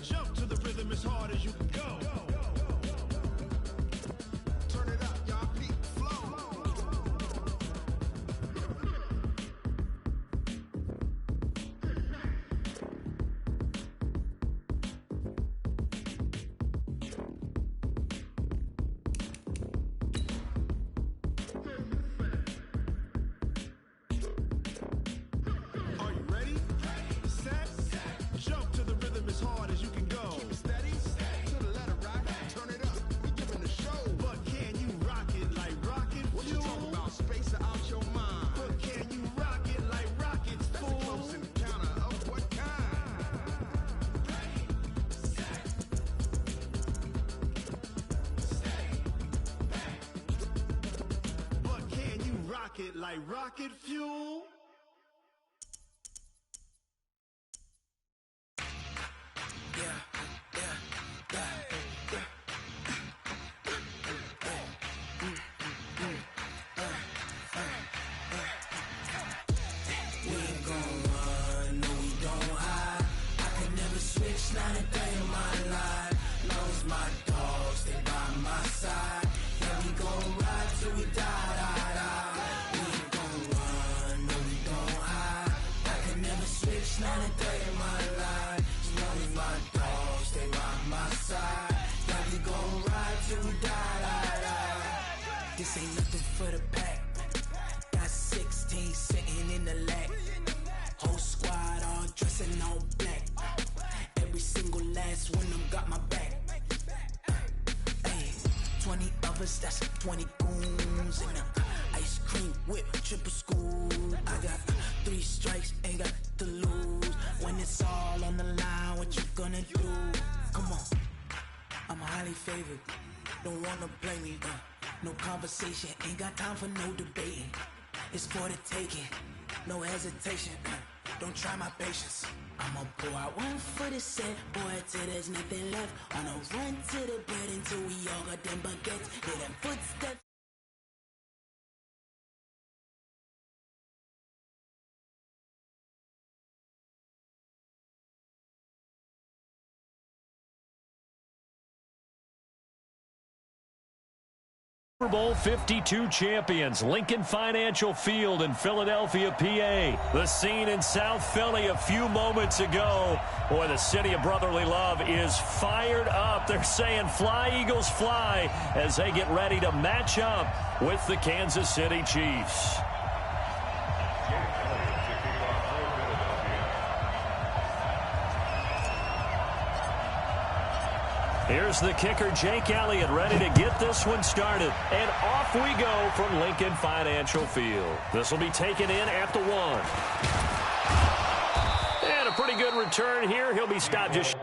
Jump to the rhythm as hard as you can go. Turn it up, y'all. Peak flow. Are you ready? Set. Jump to the rhythm as hard as you can go. Keep it steady. To the letter, right? Turn it up. We giving the show. But can you rock it like rocket fuel? What you talking about? Space out your mind. But can you rock it like rockets, fool? That's a close encounter of what kind? But can you rock it like rocket fuel? This ain't nothing for the pack. Got 16 sitting in the lap. Whole squad all dressing all black. Every single last one of them got my back. Hey, 20 of us, that's 20 goons. And ice cream whip, triple school. I got 3 strikes, ain't got to lose. When it's all on the line, what you gonna do? Come on, I'm highly favored. Don't wanna blame me, no conversation, ain't got time for no debating. It's for the taking, no hesitation. Don't try my patience. I'ma pull out one for the set, boy, till there's nothing left. On a run to the bed until we all got them baguettes. Hear them footsteps. Super Bowl 52 champions, Lincoln Financial Field in Philadelphia, PA. The scene in South Philly a few moments ago. Boy, the city of brotherly love is fired up. They're saying fly, Eagles, fly, as they get ready to match up with the Kansas City Chiefs. Here's the kicker, Jake Elliott, ready to get this one started. And off we go from Lincoln Financial Field. This will be taken in at the 1. And a pretty good return here. He'll be stopped just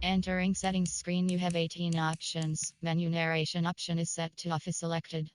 Entering settings screen, you have 18 options. Menu narration option is set to off is selected.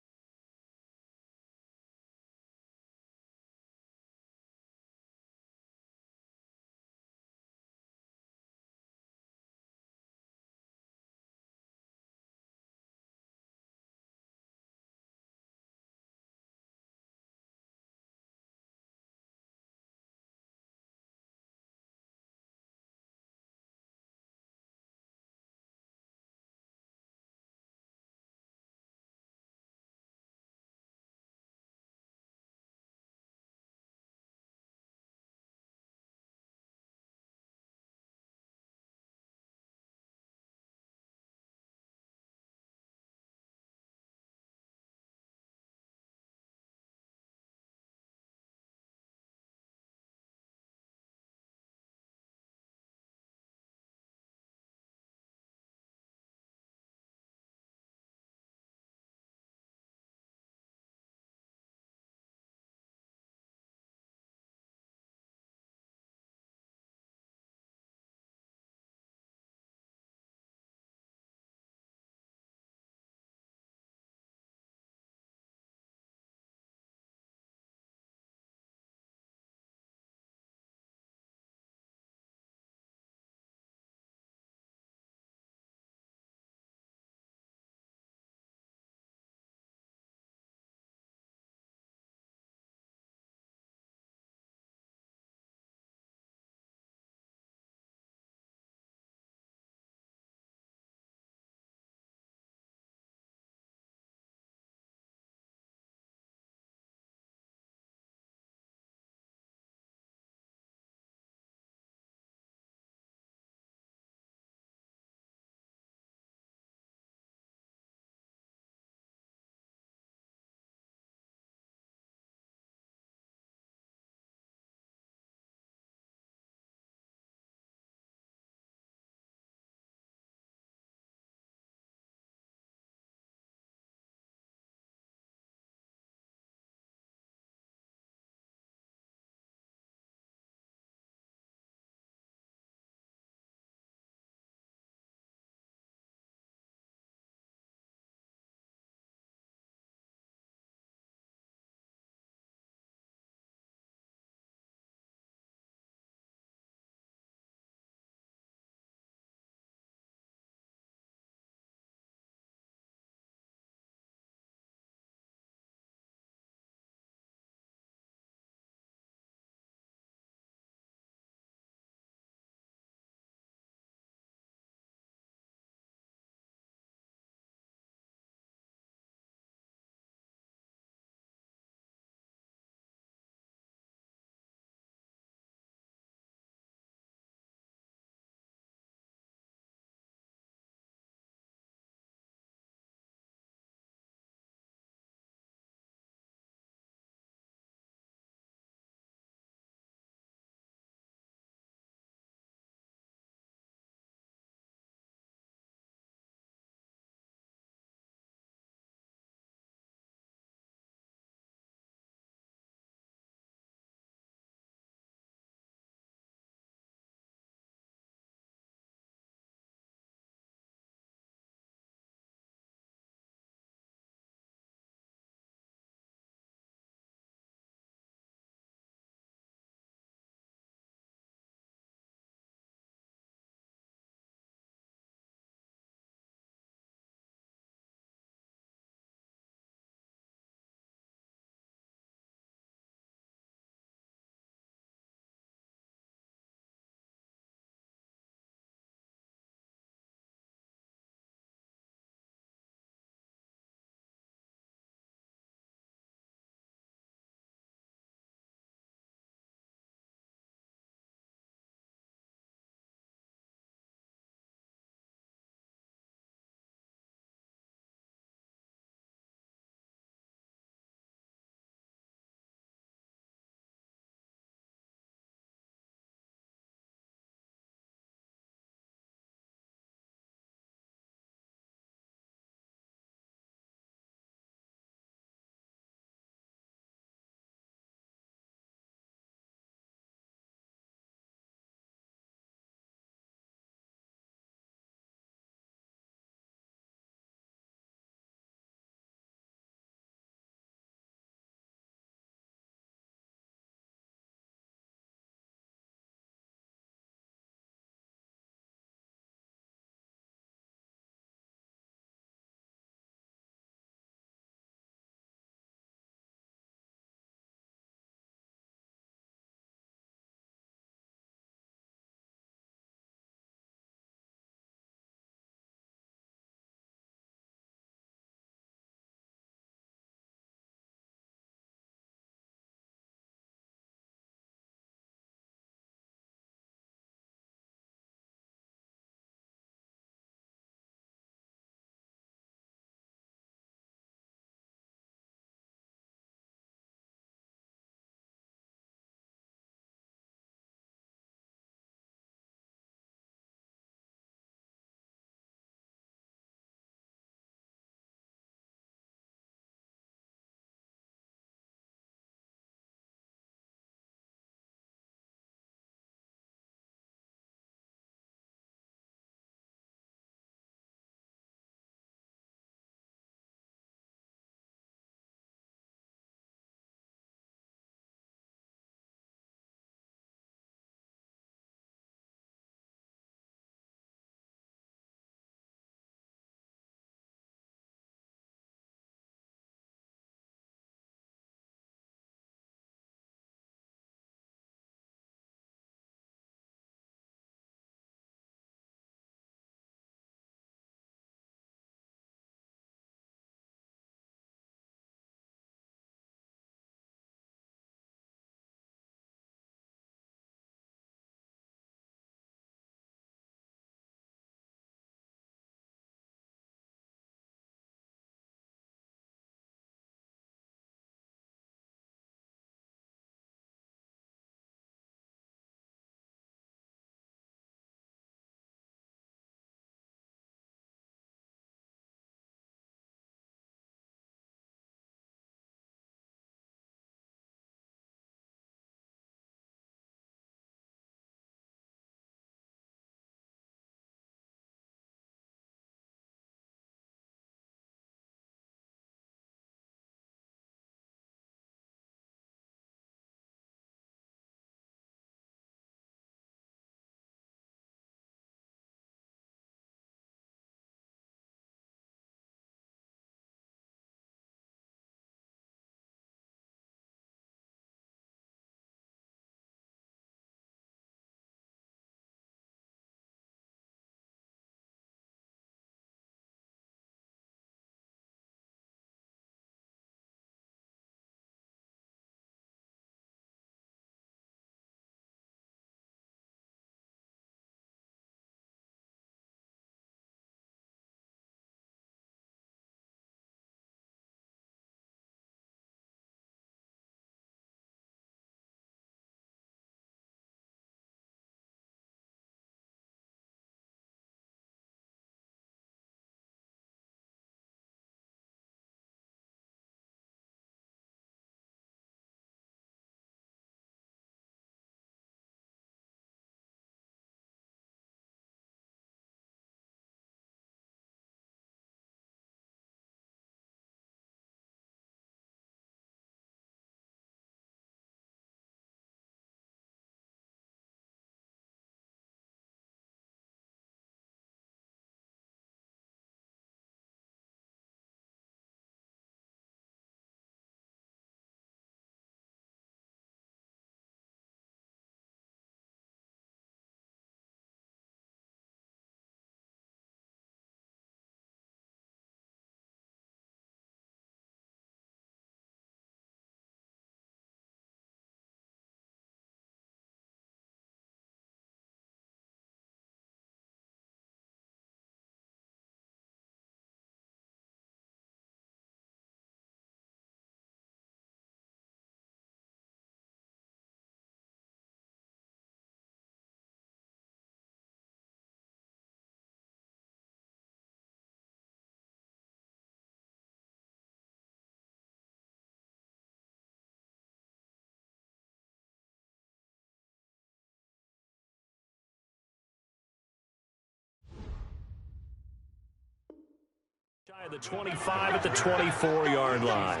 the 25 at the 24-yard line.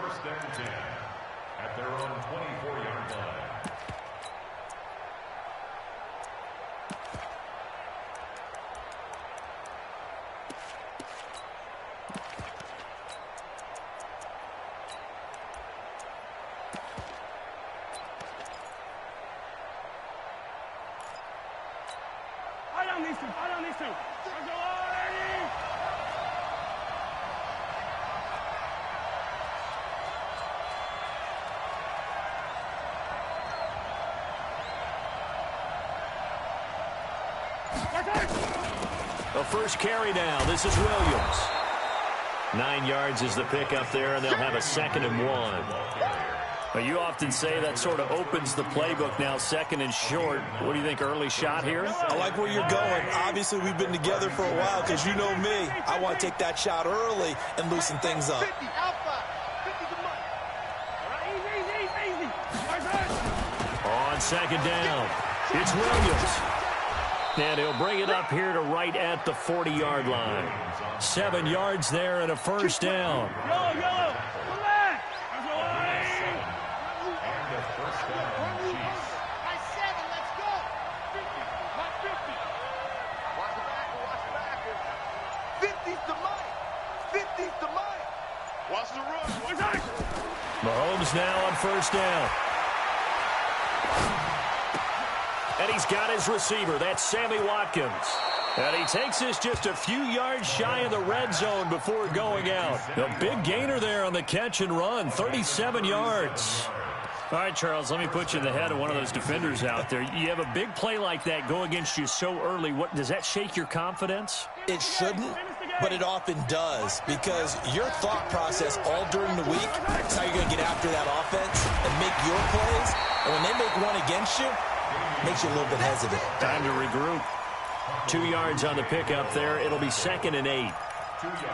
First down 10 at their own 24-yard line. The first carry now. This is Williams. 9 yards is the pickup there, and they'll have a 2nd and 1. Well, you often say that sort of opens the playbook now, 2nd and short. What do you think, early shot here? I like where you're going. Obviously, we've been together for a while because you know me. I want to take that shot early and loosen things up. 50, outside. 50 to money. All right, easy. On 2nd down, it's Williams. And he'll bring it up here to right at the 40-yard line. 7 yards there and a first down. Yellow. Nice 7, let's go. 50, not 50. Watch the backer. 50's the money. 50's the money. Watch the run. Mahomes now on first down. And he's got his receiver. That's Sammy Watkins. And he takes this just a few yards shy of the red zone before going out. A big gainer there on the catch and run, 37 yards. All right, Charles, let me put you in the head of one of those defenders out there. You have a big play like that go against you so early. What does that shake your confidence? It shouldn't, but it often does because your thought process all during the week is how you're going to get after that offense and make your plays. And when they make one against you, it makes you a little bit hesitant. Time to regroup. 2 yards on the pickup there. It'll be 2nd and 8.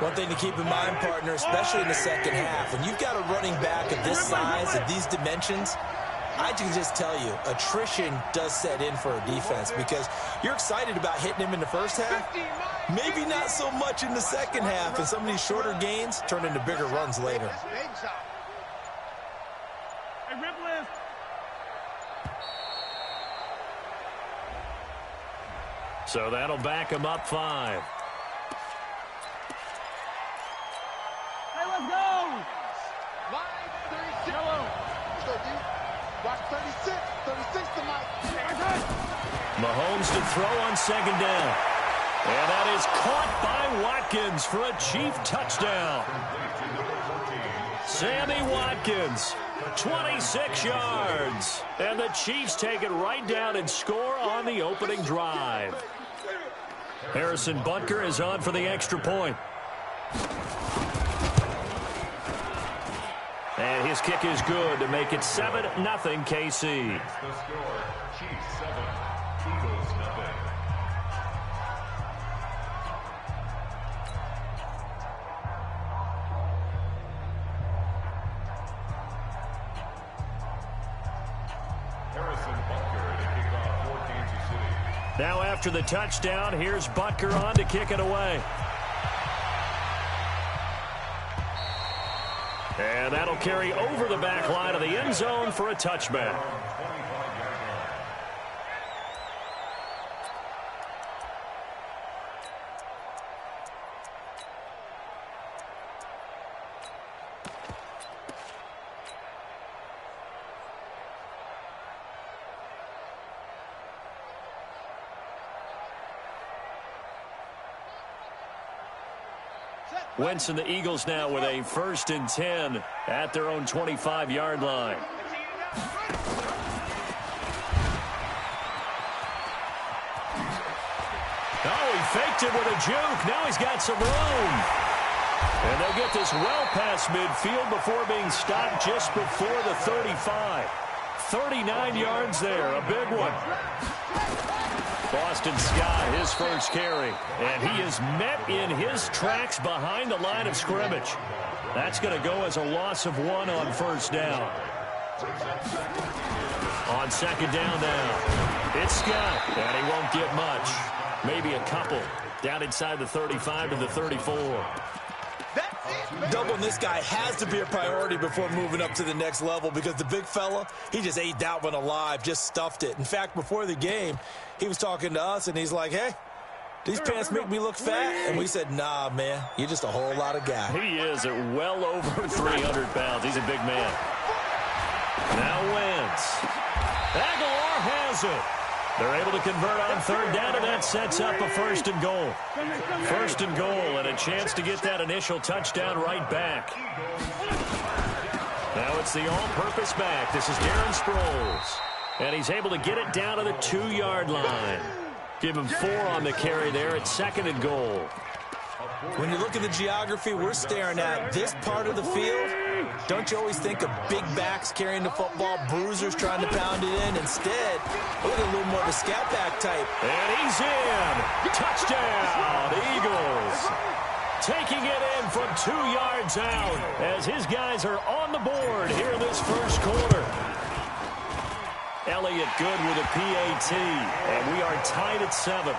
One thing to keep in mind, partner, especially in the second half, when you've got a running back of this size, of these dimensions, I can just tell you, attrition does set in for a defense because you're excited about hitting him in the first half, maybe not so much in the second half, and some of these shorter gains turn into bigger runs later. So that'll back him up 5. Let's go! Line 36. Watch 36. 36 to Mike. Mahomes to throw on 2nd down. And that is caught by Watkins for a Chief touchdown. Sammy Watkins, 26 yards. And the Chiefs take it right down and score on the opening drive. Harrison Butker is on for the extra point. And his kick is good to make it 7-0 KC. The score, Chiefs 7, Eagles nothing. Harrison Butker to kick off for Kansas City. Now after the touchdown, here's Butker on to kick it away. And that'll carry over the back line of the end zone for a touchback. Wentz and the Eagles now with a 1st and 10 at their own 25-yard line. Oh, he faked it with a juke. Now he's got some room. And they'll get this well past midfield before being stopped just before the 35. 39 yards there, a big one. Boston Scott, his first carry. And he is met in his tracks behind the line of scrimmage. That's going to go as a loss of 1 on first down. On 2nd down now, it's Scott. And he won't get much. Maybe a couple. Down inside the 35 to the 34. Doubling this guy has to be a priority before moving up to the next level because the big fella, he just ate that one alive, just stuffed it. In fact, before the game, he was talking to us, and he's like, hey, these pants make me look fat. And we said, nah, man, you're just a whole lot of guy. He is at well over 300 pounds. He's a big man. Now Wentz. Aguilar has it. They're able to convert on third down, and that sets up a first and goal. First and goal, and a chance to get that initial touchdown right back. Now it's the all-purpose back. This is Darren Sproles. And he's able to get it down to the 2-yard line. Give him 4 on the carry there at second and goal. When you look at the geography we're staring at, this part of the field, don't you always think of big backs carrying the football, bruisers trying to pound it in? Instead, look at a little more of a scat back type. And he's in. Touchdown, Eagles. Taking it in from 2 yards out as his guys are on the board here in this first quarter. Elliott good with a PAT, and we are tied at 7.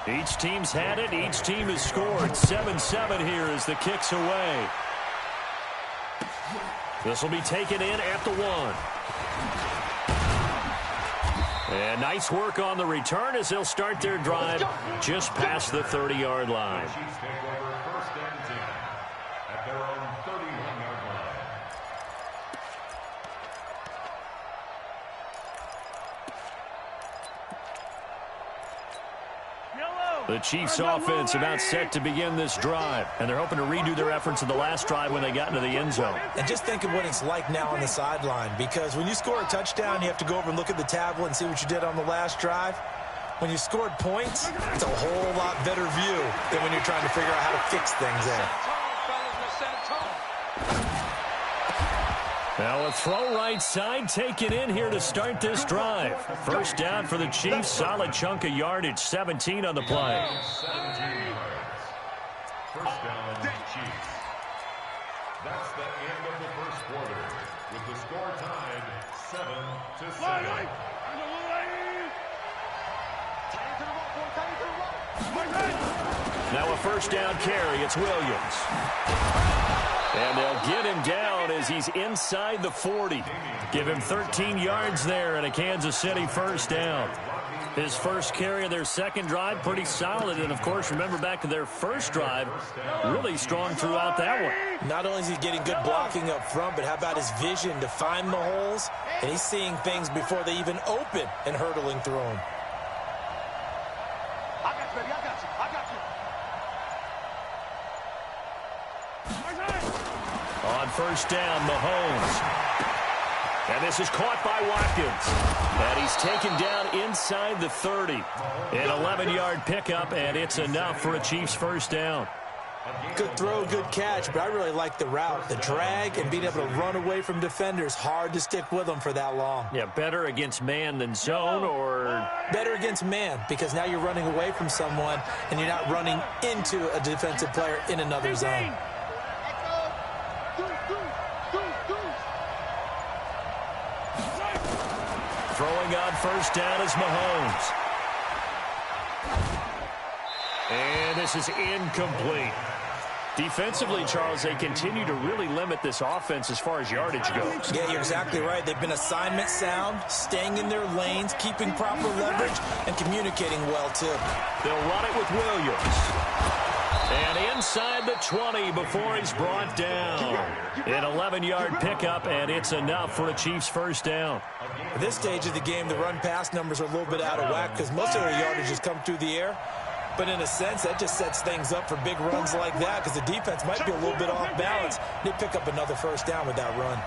Each team's had it. Each team has scored. 7-7 here as the kick's away. This will be taken in at the 1. And nice work on the return as they'll start their drive just past the 30-yard line. The Chiefs' offense about set to begin this drive, and they're hoping to redo their efforts in the last drive when they got into the end zone. And just think of what it's like now on the sideline, because when you score a touchdown, you have to go over and look at the tablet and see what you did on the last drive. When you scored points, it's a whole lot better view than when you're trying to figure out how to fix things there. Now a throw right side taken in here to start this drive. First down for the Chiefs. Solid chunk of yardage. 17 on the play. 17 yards. First down, Chiefs. That's the end of the first quarter, with the score tied 7-7. Now a first down carry. It's Williams. And they'll get him down as he's inside the 40. Give him 13 yards there and a Kansas City first down. His first carry of their second drive, pretty solid. And, of course, remember back to their first drive, really strong throughout that one. Not only is he getting good blocking up front, but how about his vision to find the holes? And he's seeing things before they even open and hurdling through them. On first down, Mahomes. And this is caught by Watkins. And he's taken down inside the 30. An 11-yard pickup, and it's enough for a Chiefs first down. Good throw, good catch, but I really like the route. The drag and being able to run away from defenders. Hard to stick with them for that long. Yeah, better against man than zone, or? Better against man, because now you're running away from someone, and you're not running into a defensive player in another zone. Throwing on first down is Mahomes. And this is incomplete. Defensively, Charles, they continue to really limit this offense as far as yardage goes. Yeah, you're exactly right. They've been assignment sound, staying in their lanes, keeping proper leverage, and communicating well, too. They'll run it with Williams. And inside the 20 before he's brought down. An 11-yard pickup, and it's enough for a Chiefs first down. At this stage of the game, the run-pass numbers are a little bit out of whack because most of their yardage has come through the air. But in a sense, that just sets things up for big runs like that because the defense might be a little bit off balance. They pick up another first down with that run.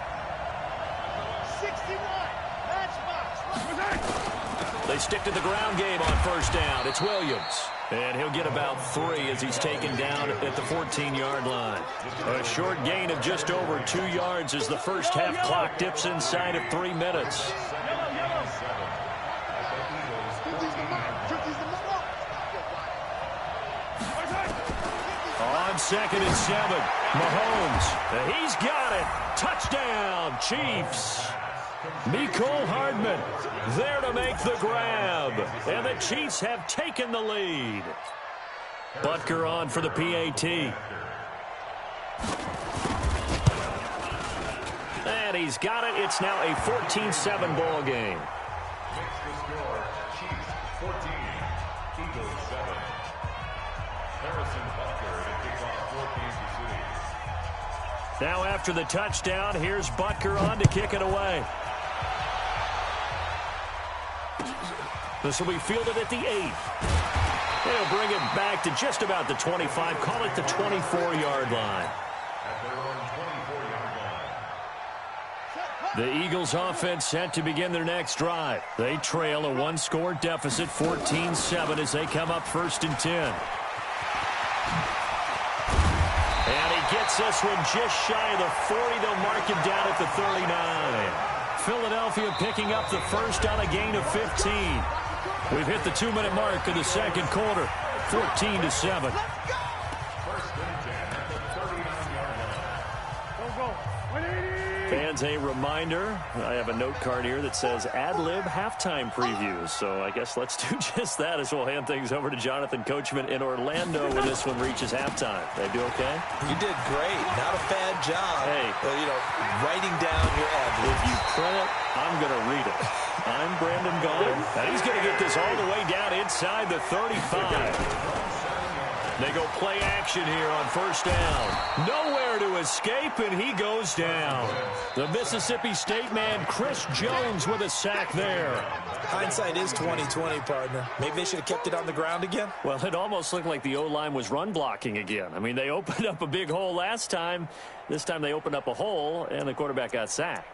61. Matchbox. They stick to the ground game on first down. It's Williams. And he'll get about 3 as he's taken down at the 14-yard line. A short gain of just over 2 yards as the first half clock dips inside of 3 minutes. On 2nd and 7, Mahomes. He's got it. Touchdown, Chiefs. Mecole Hardman there to make the grab. And the Chiefs have taken the lead. Butker on for the PAT. And he's got it. It's now a 14-7 ball game. Makes the score Chiefs 14, Eagles 7. Harrison Butker to kick off for Kansas City. Now after the touchdown, here's Butker on to kick it away. This will be fielded at the 8th. They'll bring it back to just about the 25. Call it the 24-yard line. At their own 24-yard line. The Eagles offense set to begin their next drive. They trail a one-score deficit, 14-7, as they come up 1st and 10. And he gets this one just shy of the 40. They'll mark him down at the 39. Philadelphia picking up the first on a gain of 15. We've hit the 2-minute mark of the second quarter, 14-7. First and 10 at the 39-yard line. Fans, a reminder, I have a note card here that says ad-lib halftime previews. So I guess let's do just that as we'll hand things over to Jonathan Coachman in Orlando when this one reaches halftime. They do okay? You did great. Not a bad job. Hey. Writing down your ad-libs. If you print it, I'm going to read it. I'm Brandon Gaul, and he's going to get this all the way down inside the 35. They go play action here on first down. Nowhere to escape, and he goes down. The Mississippi State man, Chris Jones, with a sack there. Hindsight is 20/20, partner. Maybe they should have kept it on the ground again. Well, it almost looked like the O-line was run blocking again. I mean, they opened up a big hole last time. This time they opened up a hole, and the quarterback got sacked.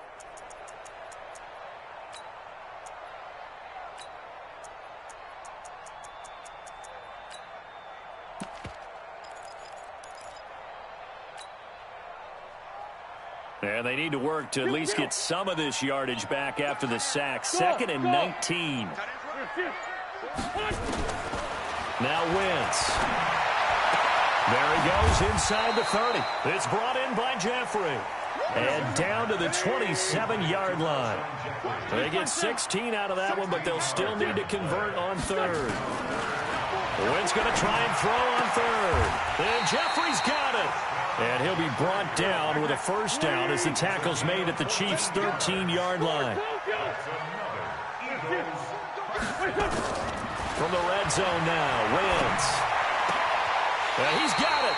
And they need to work to at least get some of this yardage back after the sack. 2nd and 19. Now Wentz. There he goes inside the 30. It's brought in by Jeffrey. And down to the 27-yard line. They get 16 out of that one, but they'll still need to convert on 3rd. Wentz going to try and throw on 3rd. And Jeffrey's got it. And he'll be brought down with a first down as the tackle's made at the Chiefs' 13-yard line. From the red zone now, Wentz. And he's got it.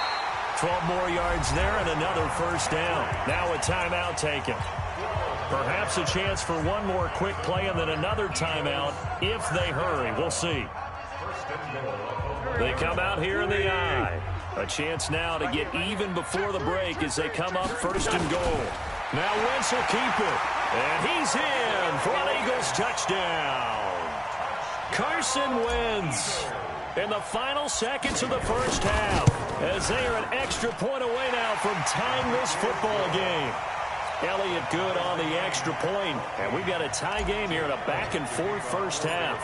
12 more yards there and another first down. Now a timeout taken. Perhaps a chance for one more quick play and then another timeout if they hurry. We'll see. They come out here in the eye. A chance now to get even before the break as they come up 1st and goal. Now Wentz will keep it. And he's in for an Eagles touchdown. Carson Wentz in the final seconds of the first half as they are an extra point away now from tying this football game. Elliott good on the extra point, and we've got a tie game here in a back-and-forth first half.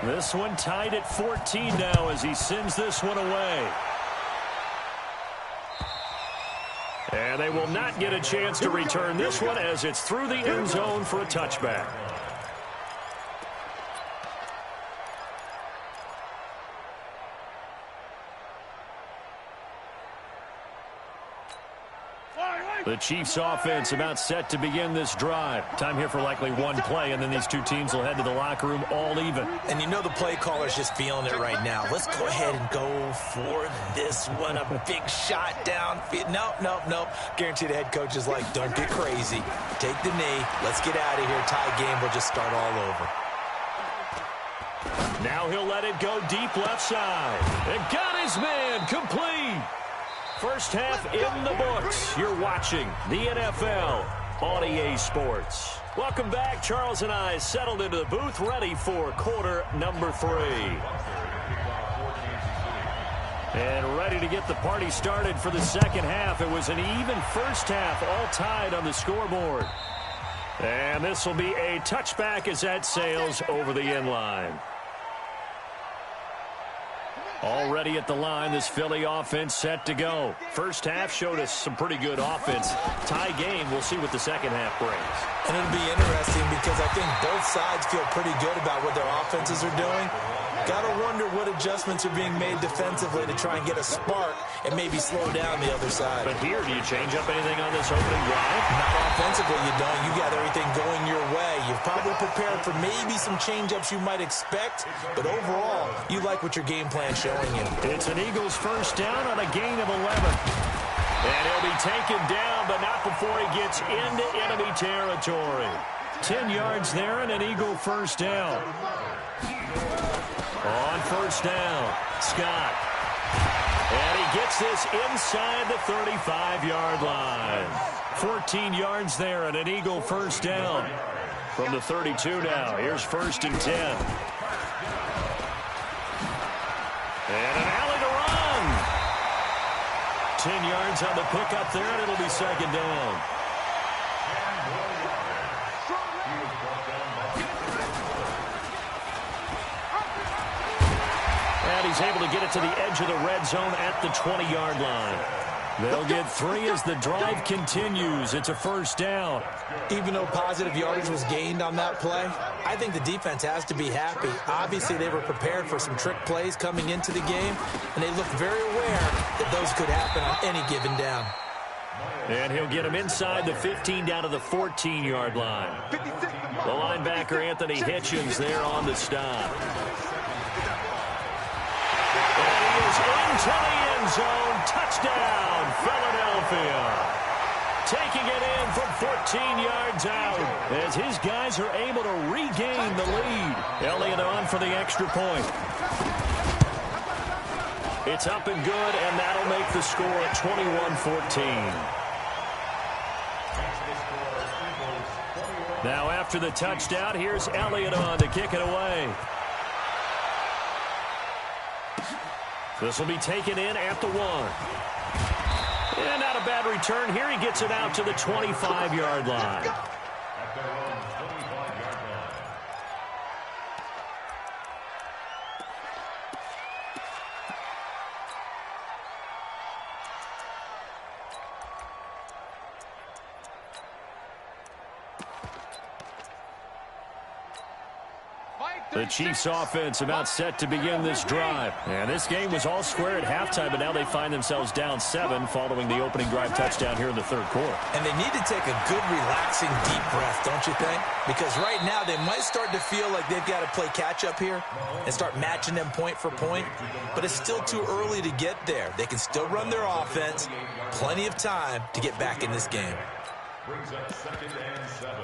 This one tied at 14 now as he sends this one away. And they will not get a chance to return this one as it's through the end zone for a touchback. The Chiefs offense about set to begin this drive. Time here for likely one play, and then these two teams will head to the locker room all even. And you know the play caller's just feeling it right now. Let's go ahead and go for this one. A big shot downfield. Nope. Guarantee the head coach is like, don't get crazy. Take the knee. Let's get out of here. Tie game. We'll just start all over. Now he'll let it go deep left side. And got his man complete. First half in the books. You're watching the NFL on EA Sports. Welcome back. Charles and I settled into the booth, ready for quarter number 3. And ready to get the party started for the second half. It was an even first half, all tied on the scoreboard. And this will be a touchback as that sails over the end line. Already at the line, this Philly offense set to go. First half showed us some pretty good offense. Tie game, we'll see what the second half brings. And it'll be interesting because I think both sides feel pretty good about what their offenses are doing. Gotta wonder what adjustments are being made defensively to try and get a spark and maybe slow down the other side. But here, do you change up anything on this opening drive? Not offensively, you don't. You got everything going your way. You've probably prepared for maybe some change-ups you might expect, but overall, you like what your game plan's showing you. It's an Eagles first down on a gain of 11. And he'll be taken down, but not before he gets into enemy territory. 10 yards there and an Eagle first down. On first down, Scott. And he gets this inside the 35-yard line. 14 yards there and an Eagle first down. From the 32 now, here's 1st and 10. And an alley to run. 10 yards on the pickup there, and it'll be 2nd down. And he's able to get it to the edge of the red zone at the 20-yard line. They'll get 3 as the drive continues. It's a first down. Even though positive yardage was gained on that play, I think the defense has to be happy. Obviously, they were prepared for some trick plays coming into the game, and they looked very aware that those could happen on any given down. And he'll get him inside the 15 down to the 14-yard line. The linebacker, Anthony Hitchens, there on the stop. And he is into the end zone. Touchdown, Philadelphia. Taking it in from 14 yards out as his guys are able to regain the lead. Elliott on for the extra point. It's up and good, and that'll make the score at 21-14. Now after the touchdown, here's Elliott on to kick it away. This will be taken in at the 1. And not a bad return here. He gets it out to the 25-yard line. The Chiefs offense about set to begin this drive. And this game was all square at halftime, but now they find themselves down 7 following the opening drive touchdown here in the 3rd quarter. And they need to take a good, relaxing, deep breath, don't you think? Because right now they might start to feel like they've got to play catch-up here and start matching them point for point. But it's still too early to get there. They can still run their offense. Plenty of time to get back in this game. Brings up 2nd and 7.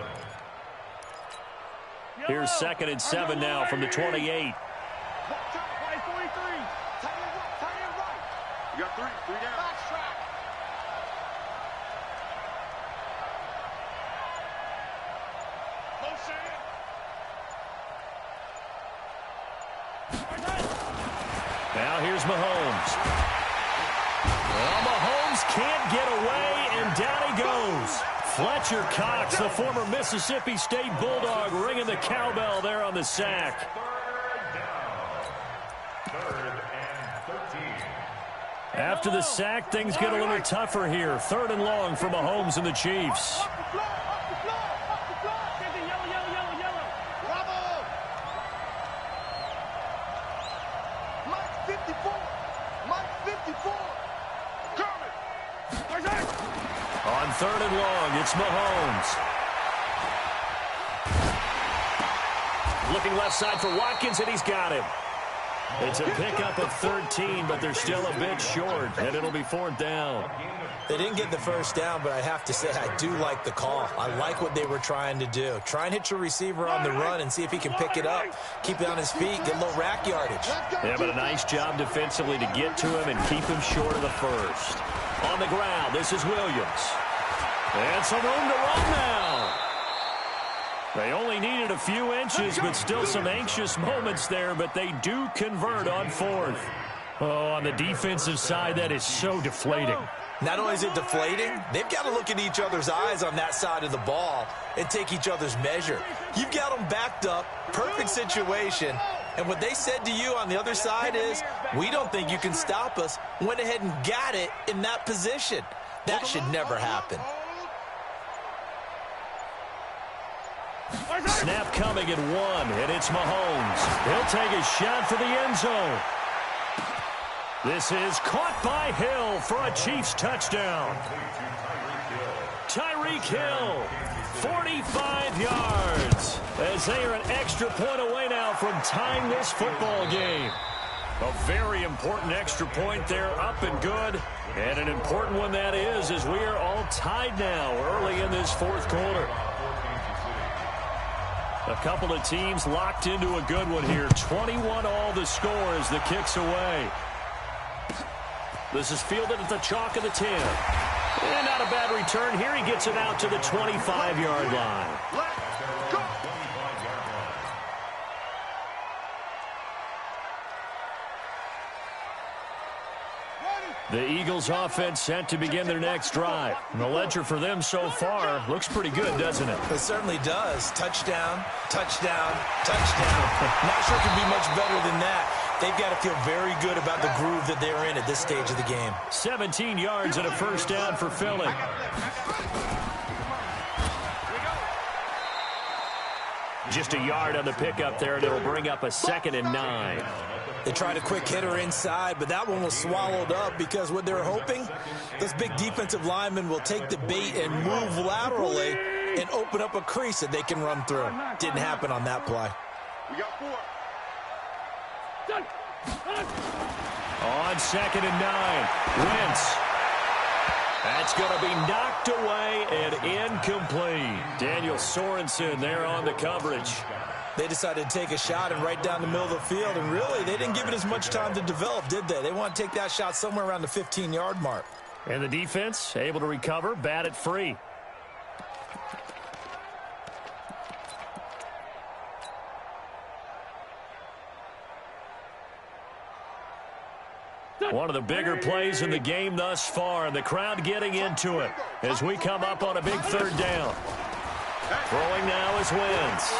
Here's 2nd and 7 now from the 28. You got 3 down. Now here's Mahomes. Well, Mahomes can't get away, and down he goes. Fletcher Cox, the former Mississippi State Bulldog, ringing the cowbell there on the sack. 3rd and 13. After the sack, things get a little tougher here. 3rd and long for Mahomes and the Chiefs. On 3rd and long, it's Mahomes. Looking left side for Watkins, and he's got him. It's a pickup of 13, but they're still a bit short, and it'll be 4th down. They didn't get the first down, but I have to say I do like the call. I like what they were trying to do. Try and hit your receiver on the run and see if he can pick it up, keep it on his feet, get a little rack yardage. Yeah, but a nice job defensively to get to him and keep him short of the first. On the ground, this is Williams. And some room to run now. They only needed a few inches, but still some anxious moments there, but they do convert on 4th. Oh, on the defensive side, that is so deflating. Not only is it deflating, they've got to look in each other's eyes on that side of the ball and take each other's measure. You've got them backed up, perfect situation, and what they said to you on the other side is, we don't think you can stop us. Went ahead and got it in that position. That should never happen. Snap coming at 1, and it's Mahomes. He'll take a shot for the end zone. This is caught by Hill for a Chiefs touchdown. Tyreek Hill, 45 yards, as they are an extra point away now from tying this football game. A very important extra point there, up and good. And an important one that is, as we are all tied now early in this fourth quarter. A couple of teams locked into a good one here. 21 all the score as the kick's away. This is fielded at the chalk of the 10. And not a bad return here. He gets it out to the 25-yard line. The Eagles offense set to begin their next drive. And the ledger for them so far looks pretty good, doesn't it? It certainly does. Touchdown, touchdown, touchdown. Not sure it could be much better than that. They've got to feel very good about the groove that they're in at this stage of the game. 17 yards and a first down for Philly. Just a yard on the pickup there, and it'll bring up a 2nd and 9. They tried a quick hitter inside, but that one was swallowed up because what they're hoping, those big defensive linemen will take the bait and move laterally and open up a crease that they can run through. Didn't happen on that play. We got 4. On 2nd and 9, Wentz. That's going to be knocked away and incomplete. Daniel Sorensen there on the coverage. They decided to take a shot and right down the middle of the field, and really, they didn't give it as much time to develop, did they? They want to take that shot somewhere around the 15-yard mark. And the defense able to recover, bat it free. One of the bigger plays in the game thus far, and the crowd getting into it as we come up on a big 3rd down. Throwing now is Wentz.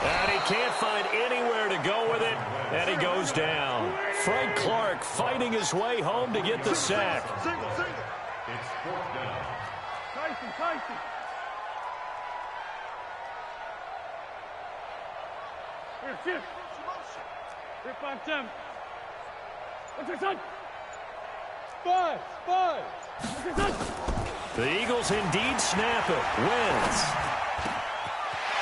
And he can't find anywhere to go with it, and he goes down. Frank Clark fighting his way home to get the sack. It's 4th down. Tyson. Here, shift. Here, 5-10. What's your son? 5. What's your son? The Eagles indeed snap it. Wentz.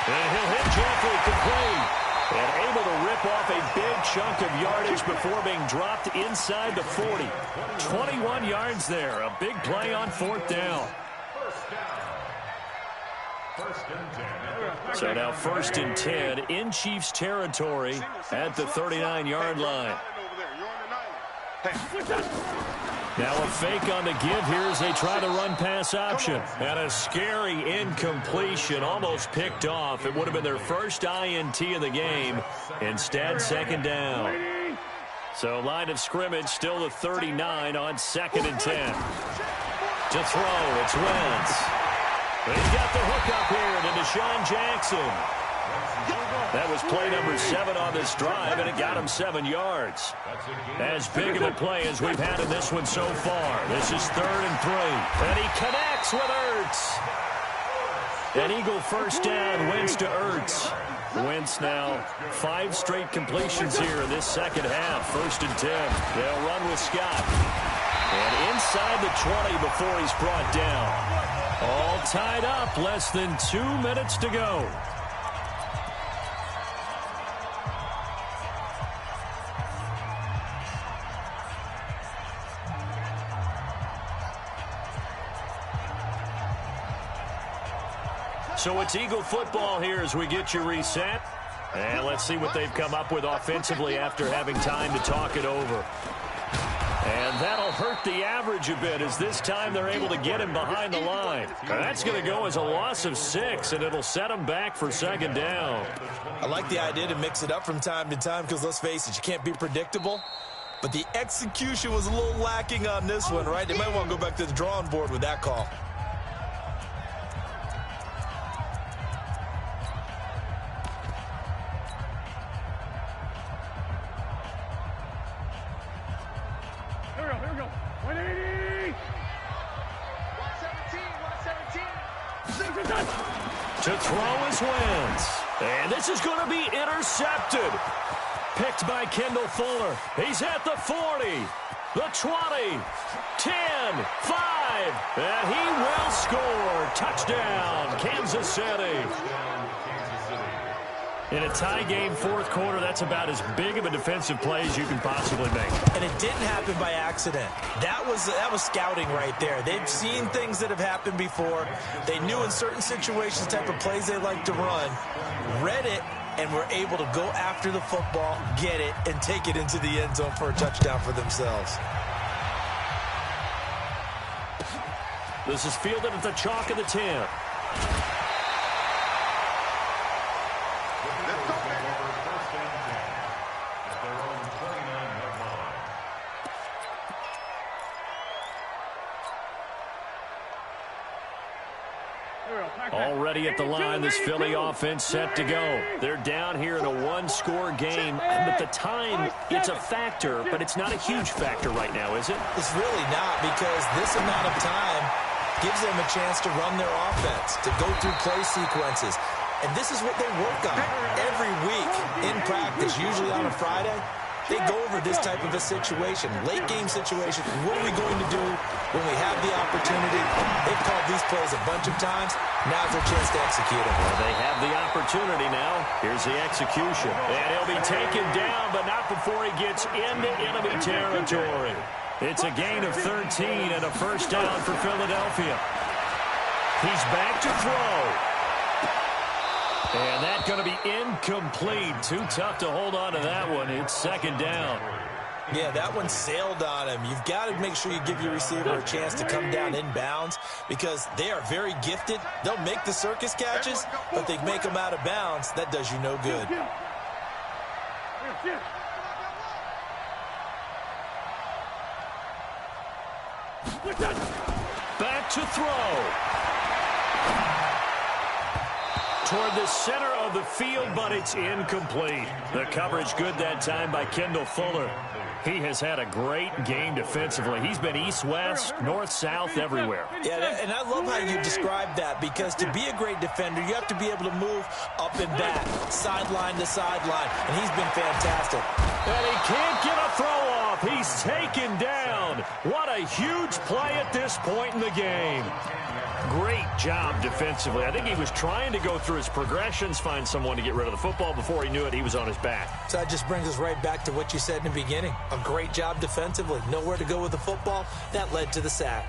And he'll hit Jeffrey complete. And able to rip off a big chunk of yardage before being dropped inside the 40. 21 yards there. A big play on 4th down. So now 1st and 10 in Chiefs territory at the 39-yard line. Now a fake on the give here as they try to run pass option. And a scary incompletion, almost picked off. It would have been their first INT of the game. Instead, 2nd down. So line of scrimmage still the 39 on 2nd and 10. To throw, it's Wentz. He's got the hook up here to Deshaun Jackson. That was play number 7 on this drive, and it got him 7 yards. As big of a play as we've had in this one so far. This is 3rd and 3. And he connects with Ertz. An Eagle first down, Wentz to Ertz. Wentz now 5 straight completions here in this second half. 1st and 10. They'll run with Scott. And inside the 20 before he's brought down. All tied up, less than 2 minutes to go. So it's Eagle football here as we get you reset. And let's see what they've come up with offensively after having time to talk it over. And that'll hurt the average a bit as this time they're able to get him behind the line. And that's going to go as a loss of 6, and it'll set him back for 2nd down. I like the idea to mix it up from time to time because, let's face it, you can't be predictable. But the execution was a little lacking on this one, right? They might want to go back to the drawing board with that call. Here we go. 180. 117. 117. To throw his wins. And this is going to be intercepted. Picked by Kendall Fuller. He's at the 40, the 20, 10, 5, and he will score. Touchdown, Kansas City. In a tie game, fourth quarter, that's about as big of a defensive play as you can possibly make. And it didn't happen by accident. That was scouting right there. They've seen things that have happened before. They knew in certain situations the type of plays they like to run, read it, and were able to go after the football, get it, and take it into the end zone for a touchdown for themselves. This is fielded at the chalk of the 10. Already at the line, this Philly offense set to go. They're down here in a one-score game, but the time, it's a factor, but it's not a huge factor right now, is it? It's really not, because this amount of time gives them a chance to run their offense, to go through play sequences. And this is what they work on every week in practice, usually on a Friday. They go over this type of a situation, late game situation. What are we going to do when we have the opportunity? They've called these plays a bunch of times. Now's their chance to execute them. Well, they have the opportunity now. Here's the execution. And he'll be taken down, but not before he gets into enemy territory. It's a gain of 13 and a first down for Philadelphia. He's back to throw. And that's going to be incomplete. Too tough to hold on to that one. It's second down. Yeah, that one sailed on him. You've got to make sure you give your receiver a chance to come down in bounds because they are very gifted. They'll make the circus catches, but they make them out of bounds. That does you no good. Back to throw. Toward the center of the field, but it's incomplete. The coverage good that time by Kendall Fuller. He has had a great game defensively. He's been east-west, north-south, everywhere. Yeah, and I love how you described that because to be a great defender, you have to be able to move up and back, sideline to sideline, and he's been fantastic. And he can't get a throw off. He's taken down. What a huge play at this point in the game. Great job defensively. I think he was trying to go through his progressions, find someone to get rid of the football. Before he knew it, he was on his back. So that just brings us right back to what you said in the beginning. A great job defensively. Nowhere to go with the football. That led to the sack.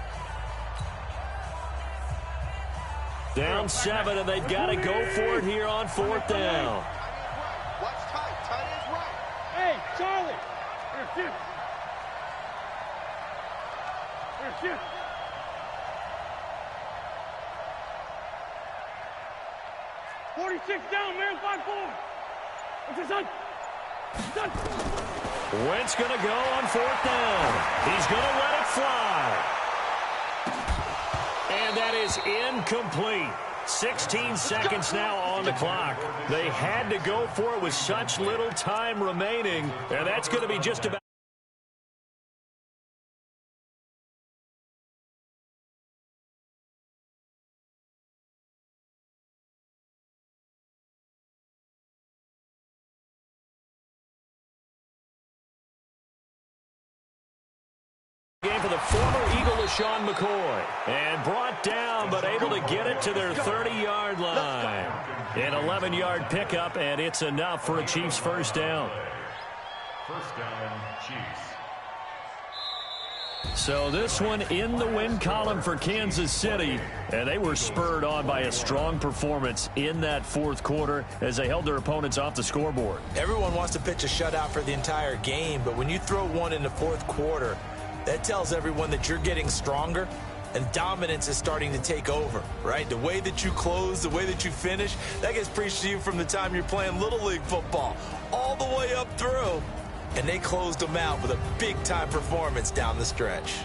Down 7, and they've got to go for it here on fourth down. Watch tight. Tight is right. Hey, Charlie. Here's 46 down, man, 5-4. What's this, son? Wentz going to go on fourth down. He's going to let it fly. And that is incomplete. 16 seconds now on the clock. They had to go for it with such little time remaining. And that's going to be just about game for the former Eagle LaShawn McCoy. And brought down, but able to get it to their 30-yard line. An 11-yard pickup, and it's enough for a Chiefs first down. First down, Chiefs. So this one in the win column for Kansas City, and they were spurred on by a strong performance in that fourth quarter as they held their opponents off the scoreboard. Everyone wants to pitch a shutout for the entire game, but when you throw one in the fourth quarter, that tells everyone that you're getting stronger and dominance is starting to take over, right? The way that you close, the way that you finish, that gets preached to you from the time you're playing Little League football all the way up through. And they closed them out with a big-time performance down the stretch.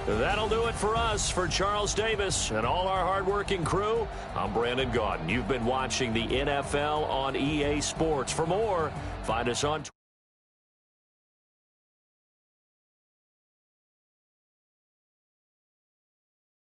That'll do it for us. For Charles Davis and all our hardworking crew, I'm Brandon Gaudin. You've been watching the NFL on EA Sports. For more, find us on Twitter.